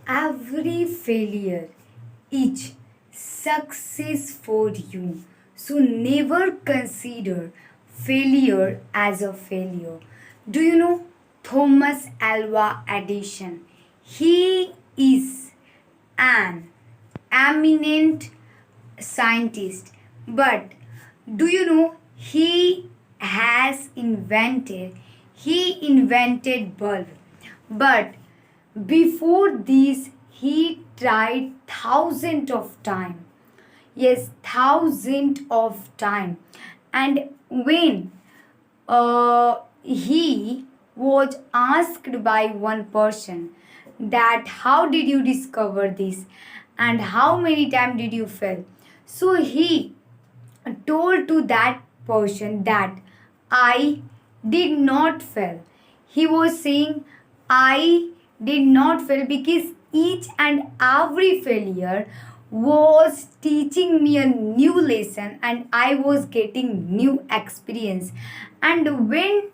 Every failure is success for you. So never consider failure as a failure. Do you know Thomas Alva Edison? He is an eminent scientist, but do you know he invented bulb, but before this he tried thousands of time. Yes, thousands of time. And when he was asked by one person that how did you discover this and how many times did you fail, so he told to that person that I did not fail. He was saying I did not fail because each and every failure was teaching me a new lesson and I was getting new experience. And when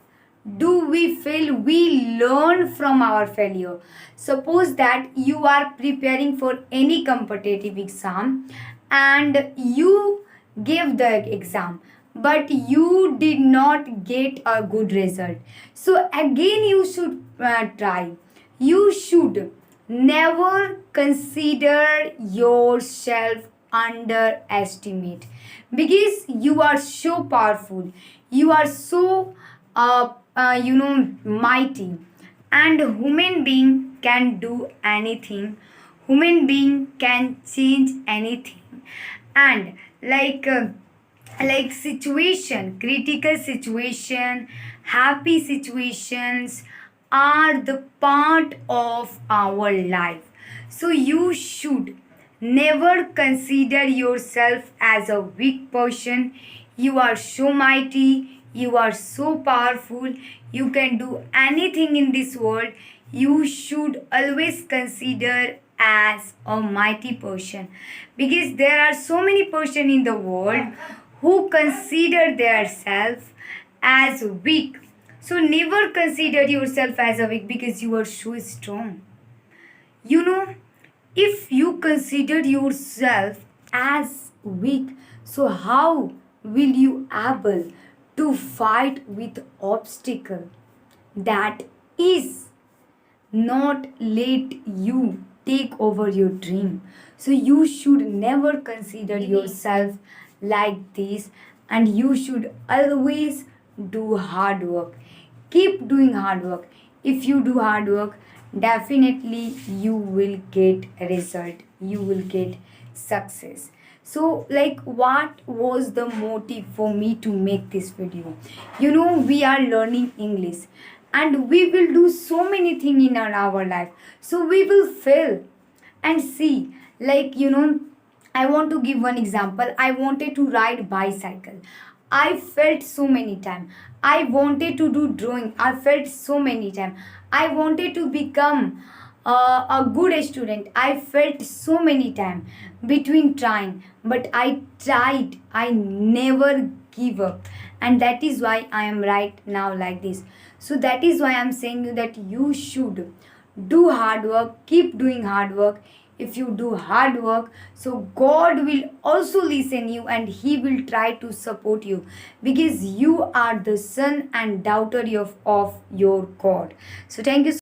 do we fail? We learn from our failure. Suppose that you are preparing for any competitive exam and you gave the exam but you did not get a good result, so again you should try. You should never consider yourself underestimate, because you are so powerful, you are so mighty, and human being can do anything, human being can change anything. And like situation, critical situation, happy situations are the part of our life. So you should never consider yourself as a weak person. You are so mighty, you are so powerful, you can do anything in this world. You should always consider as a mighty person, because there are so many person in the world who consider themselves as weak. So never consider yourself as a weak because you are so strong. You know, if you consider yourself as weak, so how will you able to fight with obstacle that is not let you take over your dream? So you should never consider yourself like this, and you should always do hard work. Keep doing hard work. If you do hard work, definitely you will get a result, you will get success. So like what was the motive for me to make this video? We are learning English and we will do so many things in our life, so we will fail. And see, I want to give one example. I wanted to ride bicycle, I felt so many times. I wanted to do drawing, I felt so many times. I wanted to become a good student, I felt so many times between trying, but I tried, I never give up, and that is why I am right now like this. So that is why I'm saying you that you should do hard work, keep doing hard work. If you do hard work, so God will also listen you and he will try to support you, because you are the son and daughter of your God. So thank you.